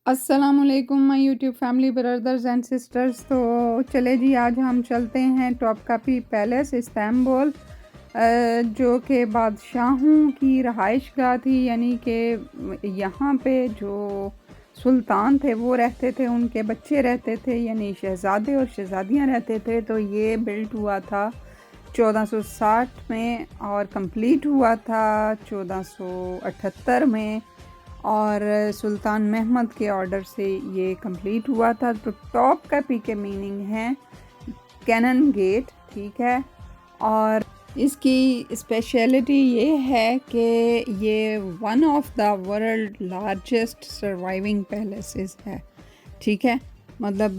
अस्सलामुअलैकुम my YouTube family brothers and sisters. तो चले जी, आज हम चलते हैं टॉपकापी पैलेस इस्तांबुल, जो कि बादशाहों की रहाइशगाह थी। यानी कि यहाँ पे जो सुल्तान थे वो रहते थे, उनके बच्चे रहते थे, यानी शहज़ादे और शहज़ादियाँ रहते थे। तो ये बिल्ट हुआ था 1460 में और कंप्लीट हुआ था 1478 में, और सुल्तान महमद के ऑर्डर से ये कंप्लीट हुआ था। तो टॉप कैपी के मीनिंग है कैनन गेट, ठीक है। और इसकी स्पेशलिटी ये है कि ये one of the world largest surviving palaces है, ठीक है। मतलब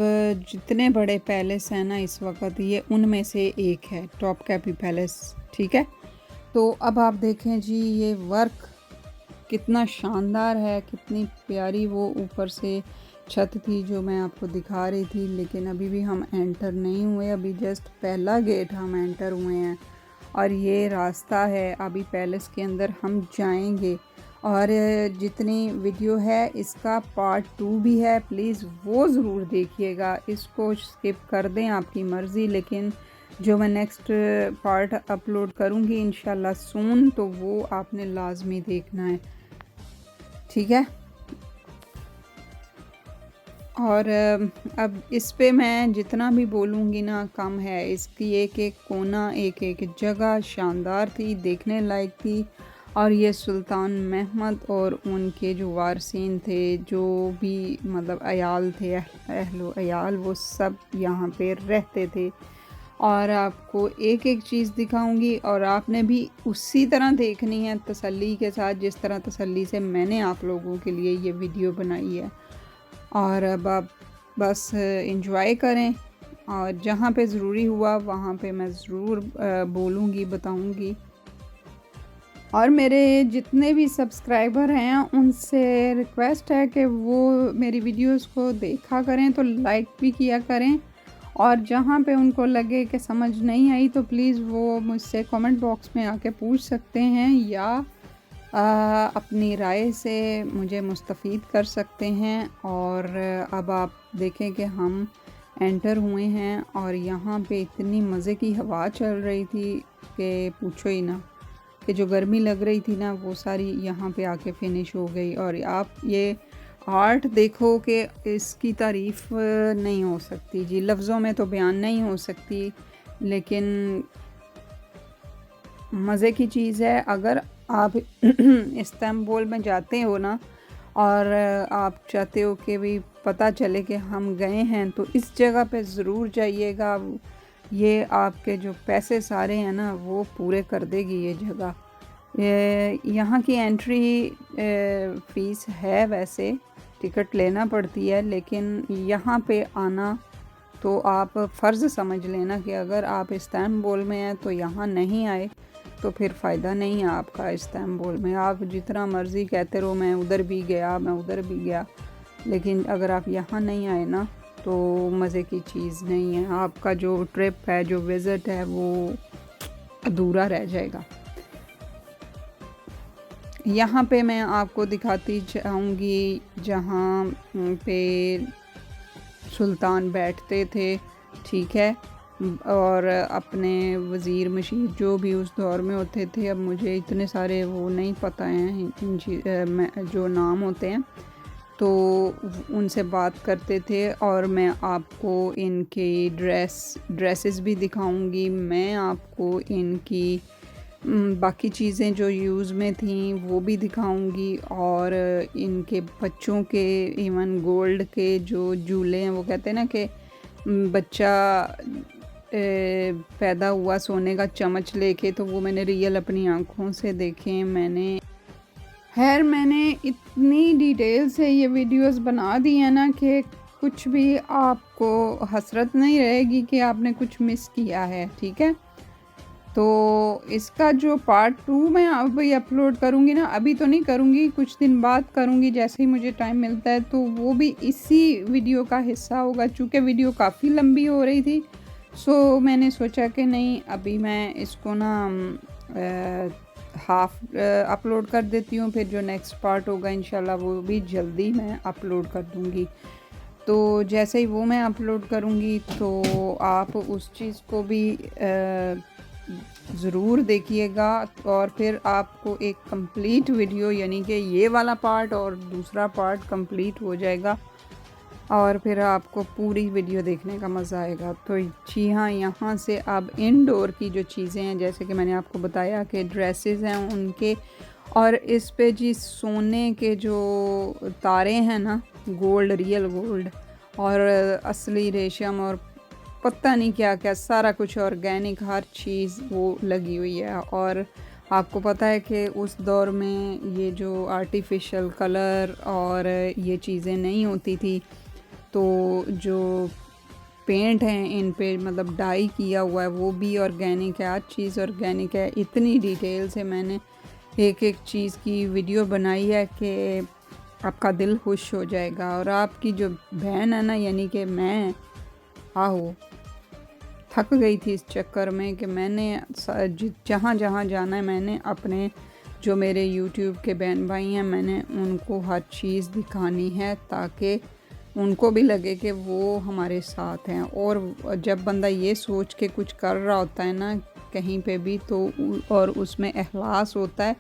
जितने बड़े पैलेस हैं ना इस वक्त, ये उनमें से एक है टॉप कैपी पैलेस, ठीक है। तो अब आप देखें जी, ये वर्क कितना शानदार है, कितनी प्यारी वो ऊपर से छत थी जो मैं आपको दिखा रही थी। लेकिन अभी भी हम एंटर नहीं हुए, अभी जस्ट पहला गेट हम एंटर हुए हैं और ये रास्ता है, अभी पैलेस के अंदर हम जाएंगे। और जितनी वीडियो है इसका पार्ट 2 भी है, प्लीज़ वो ज़रूर देखिएगा। इसको स्किप कर दें, आपकी मर्ज़ी, लेकिन जो मैं नेक्स्ट पार्ट अपलोड करूँगी इंशाल्लाह सून, तो वो आपने लाजमी देखना है, ठीक है। और अब इस पे मैं जितना भी बोलूँगी ना कम है। इसकी एक एक कोना, एक एक जगह शानदार थी, देखने लायक थी। और ये सुल्तान महमद और उनके जो वारसीन थे, जो भी मतलब अयाल थे, अहलो अयाल, वो सब यहाँ पे रहते थे। और आपको एक एक चीज़ दिखाऊंगी और आपने भी उसी तरह देखनी है, तसल्ली के साथ, जिस तरह तसल्ली से मैंने आप लोगों के लिए ये वीडियो बनाई है। और अब आप बस इंजॉय करें, और जहाँ पे ज़रूरी हुआ वहाँ पे मैं ज़रूर बोलूँगी, बताऊँगी। और मेरे जितने भी सब्सक्राइबर हैं उनसे रिक्वेस्ट है कि वो मेरी वीडियोस को देखा करें, तो लाइक भी किया करें। और जहाँ पे उनको लगे कि समझ नहीं आई तो प्लीज़ वो मुझसे कमेंट बॉक्स में आके पूछ सकते हैं, या अपनी राय से मुझे मुस्तफ़ीद कर सकते हैं। और अब आप देखें कि हम एंटर हुए हैं और यहाँ पे इतनी मज़े की हवा चल रही थी कि पूछो ही ना, कि जो गर्मी लग रही थी ना वो सारी यहाँ पे आके फिनिश हो गई। और आप ये आर्ट देखो कि इसकी तारीफ़ नहीं हो सकती जी, लफ्ज़ों में तो बयान नहीं हो सकती, लेकिन मज़े की चीज़ है। अगर आप इस्तांबुल में जाते हो ना और आप चाहते हो कि भी पता चले कि हम गए हैं, तो इस जगह पे ज़रूर जाइएगा। ये आपके जो पैसे सारे हैं ना वो पूरे कर देगी ये जगह। यहाँ की एंट्री फ़ीस है, वैसे टिकट लेना पड़ती है, लेकिन यहाँ पे आना तो आप फ़र्ज़ समझ लेना कि अगर आप इस्तांबुल में हैं तो यहाँ नहीं आए तो फिर फ़ायदा नहीं है आपका। इस्तांबुल में आप जितना मर्ज़ी कहते रहो मैं उधर भी गया, मैं उधर भी गया, लेकिन अगर आप यहाँ नहीं आए ना तो मज़े की चीज़ नहीं है। आपका जो ट्रिप है, जो विज़िट है, वो अधूरा रह जाएगा। यहाँ पे मैं आपको दिखाती जाऊँगी जहाँ पे सुल्तान बैठते थे, ठीक है। और अपने वज़ीर मशीर जो भी उस दौर में होते थे, अब मुझे इतने सारे वो नहीं पता हैं जो नाम होते हैं, तो उनसे बात करते थे। और मैं आपको इनकी ड्रेसेस भी दिखाऊंगी, मैं आपको इनकी बाकी चीज़ें जो यूज़ में थी वो भी दिखाऊंगी। और इनके बच्चों के इवन गोल्ड के जो झूले हैं, वो कहते हैं ना कि बच्चा पैदा हुआ सोने का चम्मच लेके, तो वो मैंने रियल अपनी आँखों से देखे। मैंने इतनी डिटेल से ये वीडियोस बना दी है ना कि कुछ भी आपको हसरत नहीं रहेगी कि आपने कुछ मिस किया है, ठीक है। तो इसका जो पार्ट 2 मैं अभी अपलोड करूँगी ना, अभी तो नहीं करूँगी, कुछ दिन बाद करूँगी जैसे ही मुझे टाइम मिलता है, तो वो भी इसी वीडियो का हिस्सा होगा। चूँकि वीडियो काफ़ी लंबी हो रही थी, सो मैंने सोचा कि नहीं, अभी मैं इसको ना हाफ अपलोड कर देती हूँ, फिर जो नेक्स्ट पार्ट होगा इंशाल्लाह वो भी जल्दी मैं अपलोड कर दूँगी। तो जैसे ही वो मैं अपलोड करूँगी तो आप उस चीज़ को भी ज़रूर देखिएगा, और फिर आपको एक कंप्लीट वीडियो यानी कि ये वाला पार्ट और दूसरा पार्ट कंप्लीट हो जाएगा, और फिर आपको पूरी वीडियो देखने का मज़ा आएगा। तो जी हाँ, यहाँ से अब इंडोर की जो चीज़ें हैं, जैसे कि मैंने आपको बताया कि ड्रेसेस हैं उनके, और इस पे जी सोने के जो तारे हैं ना, गोल्ड, रियल गोल्ड और असली रेशम और पता नहीं क्या क्या, सारा कुछ ऑर्गेनिक, हर चीज़ वो लगी हुई है। और आपको पता है कि उस दौर में ये जो आर्टिफिशियल कलर और ये चीज़ें नहीं होती थी, तो जो पेंट हैं इन पे मतलब डाई किया हुआ है वो भी ऑर्गेनिक है, हर चीज़ ऑर्गेनिक है। इतनी डिटेल से मैंने एक एक चीज़ की वीडियो बनाई है कि आपका दिल खुश हो जाएगा। और आपकी जो बहन है ना, यानी कि मैं आहो थक गई थी इस चक्कर में कि मैंने जहाँ जहाँ जाना है, मैंने अपने जो मेरे YouTube के बहन भाई हैं, मैंने उनको हर चीज़ दिखानी है ताकि उनको भी लगे कि वो हमारे साथ हैं। और जब बंदा ये सोच के कुछ कर रहा होता है ना कहीं पे भी, तो और उसमें इखलास होता है,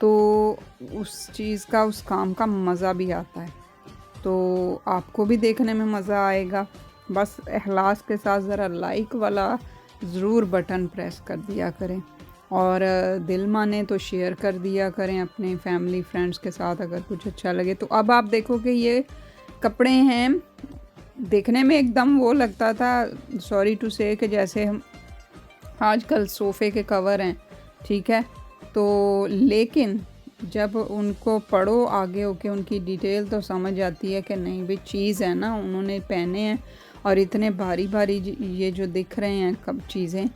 तो उस चीज़ का, उस काम का मज़ा भी आता है। तो आपको भी देखने में मज़ा आएगा। बस इखलास के साथ ज़रा लाइक वाला ज़रूर बटन प्रेस कर दिया करें, और दिल माने तो शेयर कर दिया करें अपने फैमिली फ्रेंड्स के साथ अगर कुछ अच्छा लगे तो। अब आप देखो कि ये कपड़े हैं, देखने में एकदम वो लगता था, सॉरी टू से, कि जैसे हम आजकल सोफ़े के कवर हैं, ठीक है। तो लेकिन जब उनको पढ़ो आगे होके, उनकी डिटेल तो समझ आती है कि नहीं भाई चीज़ है ना, उन्होंने पहने हैं और इतने भारी भारी ये जो दिख रहे हैं कब चीज़ें,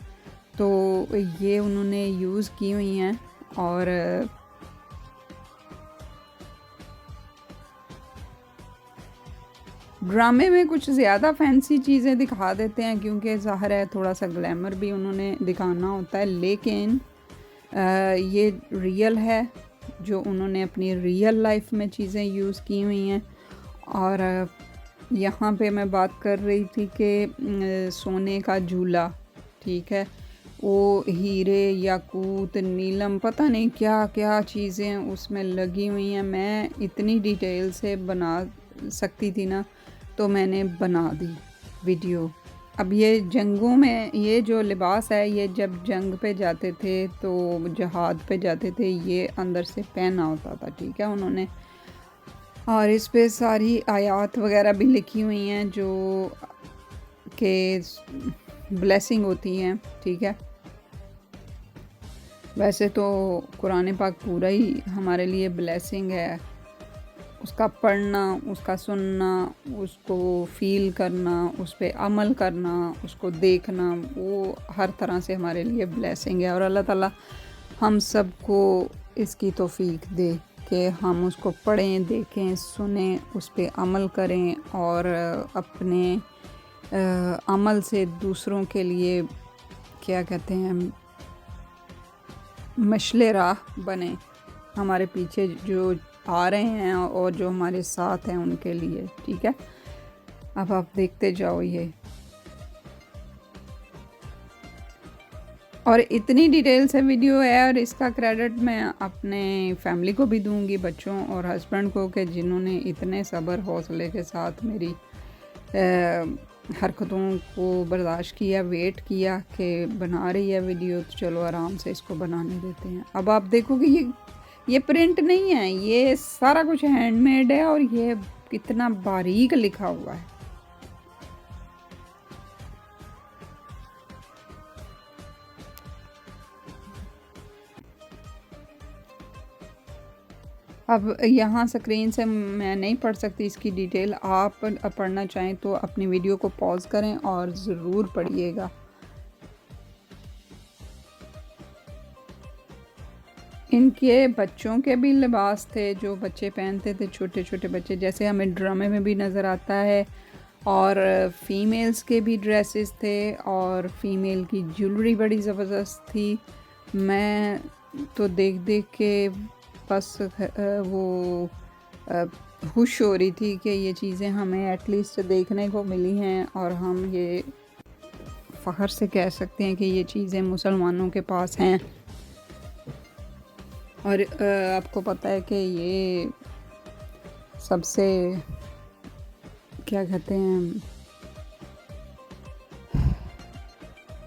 तो ये उन्होंने यूज़ की हुई हैं। और ड्रामे में कुछ ज़्यादा फैंसी चीज़ें दिखा देते हैं क्योंकि ज़ाहिर है थोड़ा सा ग्लैमर भी उन्होंने दिखाना होता है, लेकिन ये रियल है जो उन्होंने अपनी रियल लाइफ में चीज़ें यूज़ की हुई हैं। और यहाँ पे मैं बात कर रही थी कि सोने का झूला, ठीक है, वो हीरे, याकूत, नीलम, पता नहीं क्या क्या चीज़ें उसमें लगी हुई हैं। मैं इतनी डिटेल से बना सकती थी ना, तो मैंने बना दी वीडियो। अब ये जंगों में ये जो लिबास है, ये जब जंग पे जाते थे तो जहाद पे जाते थे, ये अंदर से पहना होता था, ठीक है, उन्होंने। और इस पे सारी आयत वगैरह भी लिखी हुई हैं जो कि ब्लेसिंग होती हैं, ठीक है। वैसे तो कुरान पाक पूरा ही हमारे लिए ब्लेसिंग है, उसका पढ़ना, उसका सुनना, उसको फ़ील करना, उस पे अमल करना, उसको देखना, वो हर तरह से हमारे लिए ब्लेसिंग है। और अल्लाह ताला हम सबको इसकी तौफ़ीक दे कि हम उसको पढ़ें, देखें, सुनें, उस पे अमल करें और अपने अमल से दूसरों के लिए क्या कहते हैं, मशले राह बने हमारे पीछे जो आ रहे हैं और जो हमारे साथ हैं उनके लिए, ठीक है। अब आप देखते जाओ ये, और इतनी डिटेल से वीडियो है, और इसका क्रेडिट मैं अपने फैमिली को भी दूंगी, बच्चों और हस्बैंड को, कि जिन्होंने इतने सब्र हौसले के साथ मेरी हरकतों को बर्दाश्त किया, वेट किया कि बना रही है वीडियो, तो चलो आराम से इसको बनाने देते हैं। अब आप देखो कि ये प्रिंट नहीं है, ये सारा कुछ हैंडमेड है, और ये कितना बारीक लिखा हुआ है। अब यहाँ स्क्रीन से मैं नहीं पढ़ सकती इसकी डिटेल, आप पढ़ना चाहें तो अपनी वीडियो को पॉज करें और ज़रूर पढ़िएगा। इनके बच्चों के भी लिबास थे जो बच्चे पहनते थे, छोटे छोटे बच्चे, जैसे हमें ड्रामे में भी नज़र आता है। और फ़ीमेल्स के भी ड्रेसेस थे, और फ़ीमेल की ज्वेलरी बड़ी ज़बरदस्त थी। मैं तो देख देख के बस वो खुश हो रही थी कि ये चीज़ें हमें एटलीस्ट देखने को मिली हैं और हम ये फ़ख्र से कह सकते हैं कि ये चीज़ें मुसलमानों के पास हैं। और आपको पता है कि ये सबसे क्या कहते हैं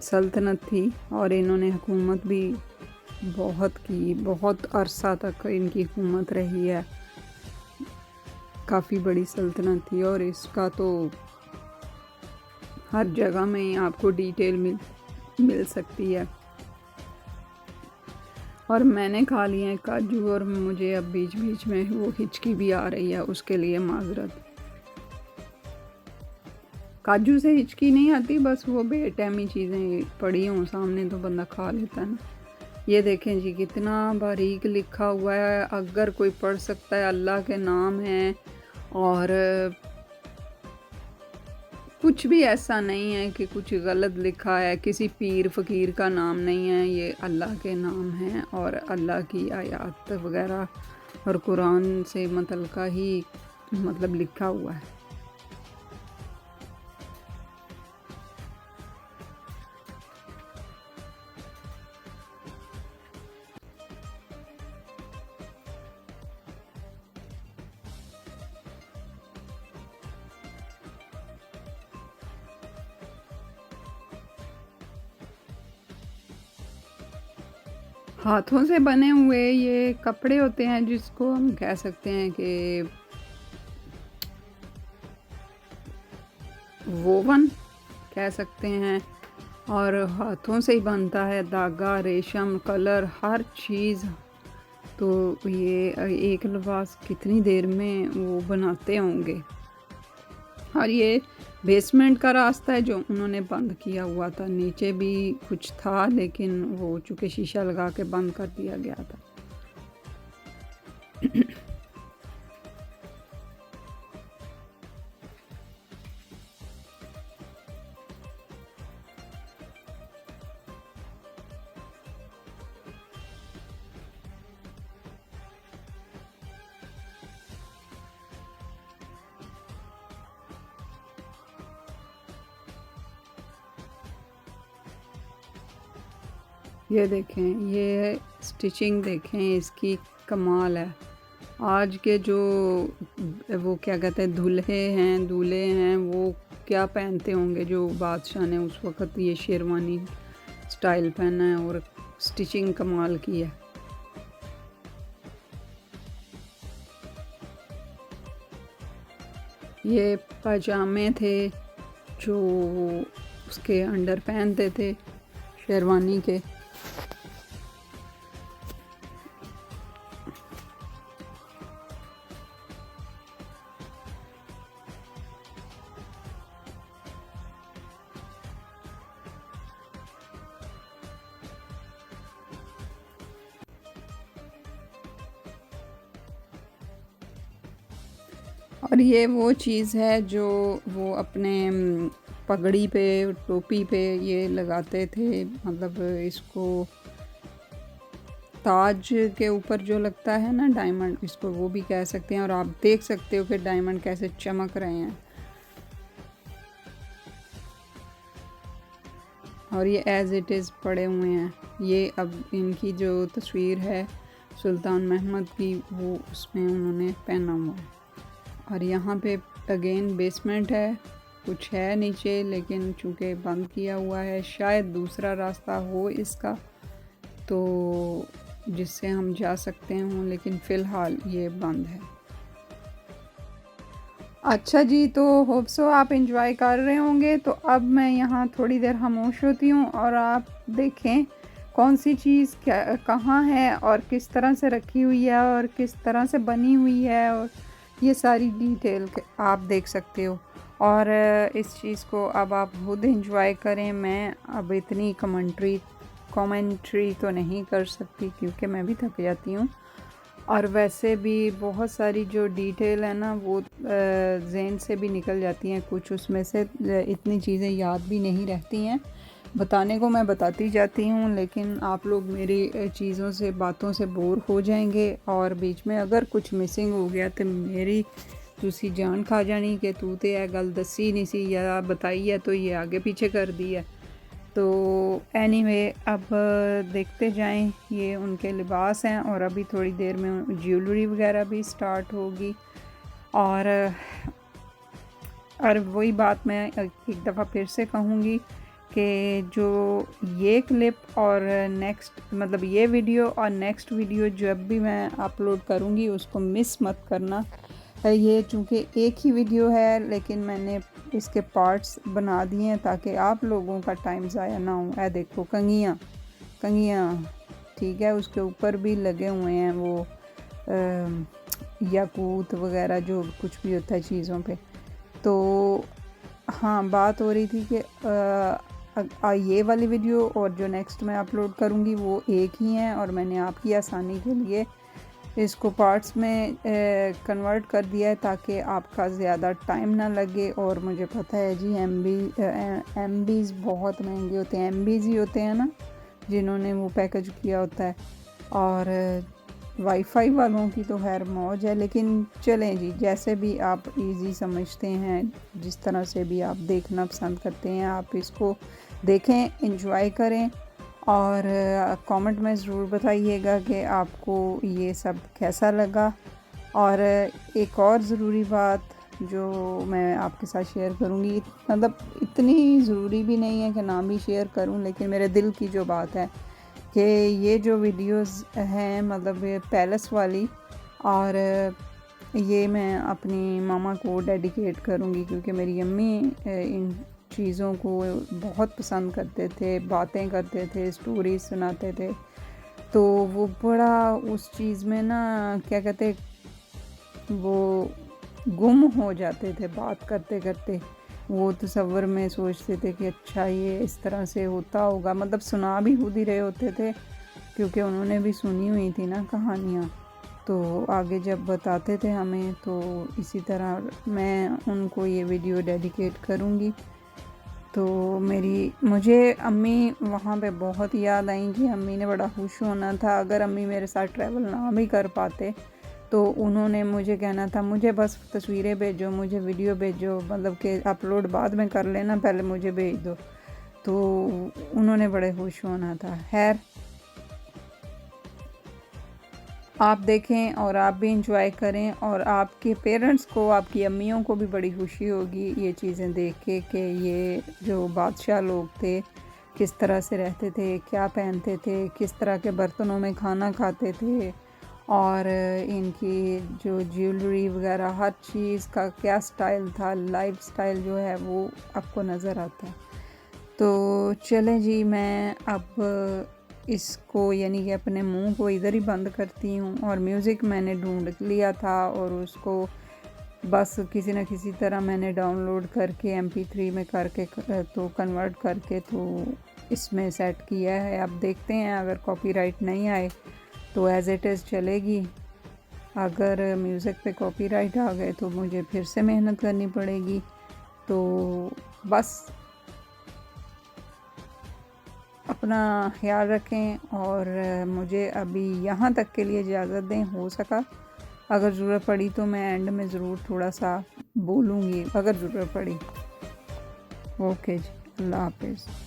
सल्तनत थी और इन्होंने हुकूमत भी बहुत की, बहुत अरसा तक इनकी हुकूमत रही है। काफ़ी बड़ी सल्तनत थी और इसका तो हर जगह में आपको डिटेल मिल सकती है। और मैंने खा लिए हैं काजू और मुझे अब बीच बीच में वो हिचकी भी आ रही है, उसके लिए माजरत। काजू से हिचकी नहीं आती, बस वो बेटैमी चीज़ें पड़ी हों सामने तो बंदा खा लेता है ना। ये देखें जी कितना बारीक लिखा हुआ है, अगर कोई पढ़ सकता है अल्लाह के नाम है। और कुछ भी ऐसा नहीं है कि कुछ गलत लिखा है, किसी पीर फ़कीर का नाम नहीं है, ये अल्लाह के नाम हैं और अल्लाह की आयत वगैरह और कुरान से मुतल्लिक़ ही मतलब लिखा हुआ है। हाथों से बने हुए ये कपड़े होते हैं जिसको हम कह सकते हैं कि वोवन कह सकते हैं। और हाथों से ही बनता है, धागा, रेशम, कलर, हर चीज़। तो ये एक लिबास कितनी देर में वो बनाते होंगे। और ये बेसमेंट का रास्ता है जो उन्होंने बंद किया हुआ था, नीचे भी कुछ था लेकिन वो चूँकि शीशा लगा के बंद कर दिया गया था। ये देखें, ये स्टिचिंग देखें, इसकी कमाल है। आज के जो वो क्या कहते हैं दूल्हे हैं वो क्या पहनते होंगे जो बादशाह ने उस वक़्त ये शेरवानी स्टाइल पहना है और स्टिचिंग कमाल की है। ये पजामे थे जो उसके अंडर पहनते थे शेरवानी के। और ये वो चीज़ है जो वो अपने पगड़ी पे, टोपी पे ये लगाते थे, मतलब इसको ताज के ऊपर जो लगता है ना डायमंड, इसको वो भी कह सकते हैं। और आप देख सकते हो कि डायमंड कैसे चमक रहे हैं। और ये एज़ इट इज़ पड़े हुए हैं। ये अब इनकी जो तस्वीर है सुल्तान महमद की, वो उसमें उन्होंने पहना हुआ है। और यहाँ पे अगेन बेसमेंट है, कुछ है नीचे लेकिन चूँकि बंद किया हुआ है, शायद दूसरा रास्ता हो इसका तो जिससे हम जा सकते हों, लेकिन फ़िलहाल ये बंद है। अच्छा जी, तो होप सो आप एंजॉय कर रहे होंगे। तो अब मैं यहाँ थोड़ी देर खामोश होती हूँ और आप देखें कौन सी चीज़ क्या कहाँ है और किस तरह से रखी हुई है और किस तरह से बनी हुई है, और ये सारी डिटेल आप देख सकते हो। और इस चीज़ को अब आप खुद एंजॉय करें। मैं अब इतनी कमेंट्री तो नहीं कर सकती क्योंकि मैं भी थक जाती हूँ। और वैसे भी बहुत सारी जो डिटेल है ना वो ज़हन से भी निकल जाती हैं, कुछ उसमें से इतनी चीज़ें याद भी नहीं रहती हैं। बताने को मैं बताती जाती हूँ, लेकिन आप लोग मेरी चीज़ों से बातों से बोर हो जाएंगे और बीच में अगर कुछ मिसिंग हो गया तो मेरी तुसी जान खा जानी कि तू तो यह गल दसी नहीं सी या बताई है तो ये आगे पीछे कर दी है। तो एनीवे अब देखते जाएं, ये उनके लिबास हैं और अभी थोड़ी देर में ज्वेलरी वगैरह भी स्टार्ट होगी। और वही बात मैं एक दफ़ा फिर से कहूँगी कि जो ये क्लिप और नेक्स्ट मतलब ये वीडियो और नेक्स्ट वीडियो जब भी मैं अपलोड करूँगी उसको मिस मत करना। ये चूँकि एक ही वीडियो है लेकिन मैंने इसके पार्ट्स बना दिए हैं ताकि आप लोगों का टाइम ज़ाया ना हो। ऐ देखो कंघियाँ ठीक है, उसके ऊपर भी लगे हुए हैं वो याकूत वगैरह जो कुछ भी होता है चीज़ों पे। तो हाँ, बात हो रही थी कि ये वाली वीडियो और जो नेक्स्ट मैं अपलोड करूँगी वो एक ही हैं और मैंने आपकी आसानी के लिए इसको पार्ट्स में कन्वर्ट कर दिया है ताकि आपका ज़्यादा टाइम ना लगे। और मुझे पता है जी एमबीज़ बहुत महंगे होते हैं, एमबीज़ ही होते हैं ना जिन्होंने वो पैकेज किया होता है। और वाईफाई वालों की तो खैर मौज है, लेकिन चलें जी, जैसे भी आप इजी समझते हैं, जिस तरह से भी आप देखना पसंद करते हैं आप इसको देखें, एंजॉय करें और कमेंट में ज़रूर बताइएगा कि आपको ये सब कैसा लगा। और एक और ज़रूरी बात जो मैं आपके साथ शेयर करूँगी, मतलब इतनी ज़रूरी भी नहीं है कि नाम भी शेयर करूँ, लेकिन मेरे दिल की जो बात है कि ये जो वीडियोस हैं मतलब ये पैलेस वाली, और ये मैं अपनी मामा को डेडिकेट करूँगी क्योंकि मेरी अम्मी इन चीज़ों को बहुत पसंद करते थे, बातें करते थे, स्टोरीज सुनाते थे। तो वो बड़ा उस चीज़ में ना क्या कहते, वो गुम हो जाते थे बात करते करते। वो तसव्वुर में सोचते थे कि अच्छा ये इस तरह से होता होगा, मतलब सुना भी खुद ही रहे होते थे क्योंकि उन्होंने भी सुनी हुई थी ना कहानियाँ। तो आगे जब बताते थे हमें, तो इसी तरह मैं उनको ये वीडियो डेडिकेट करूँगी। तो मुझे अम्मी वहाँ पे बहुत याद आई कि अम्मी ने बड़ा खुश होना था। अगर अम्मी मेरे साथ ट्रैवल ना भी कर पाते तो उन्होंने मुझे कहना था मुझे बस तस्वीरें भेजो, मुझे वीडियो भेजो, मतलब कि अपलोड बाद में कर लेना, पहले मुझे भेज दो। तो उन्होंने बड़े खुश होना था। खैर आप देखें और आप भी इंजॉय करें और आपके पेरेंट्स को, आपकी अम्मियों को भी बड़ी खुशी होगी ये चीज़ें देख के कि ये जो बादशाह लोग थे किस तरह से रहते थे, क्या पहनते थे, किस तरह के बर्तनों में खाना खाते थे और इनकी जो ज्वेलरी वगैरह हर चीज़ का क्या स्टाइल था, लाइफ स्टाइल जो है वो आपको नज़र आता है। तो चलें जी, मैं अब इसको यानी कि अपने मुंह को इधर ही बंद करती हूँ। और म्यूज़िक मैंने ढूंढ लिया था और उसको बस किसी न किसी तरह मैंने डाउनलोड करके MP3 में करके तो कन्वर्ट करके तो इसमें सेट किया है। अब देखते हैं, अगर कॉपीराइट नहीं आए तो एज़ इट इज़ चलेगी। अगर म्यूज़िक पे कॉपीराइट आ गए तो मुझे फिर से मेहनत करनी पड़ेगी। तो बस अपना ख्याल रखें और मुझे अभी यहाँ तक के लिए इजाज़त दें। हो सका अगर ज़रूरत पड़ी तो मैं एंड में ज़रूर थोड़ा सा बोलूँगी अगर ज़रूरत पड़ी। ओके जी, अल्लाह हाफिज़।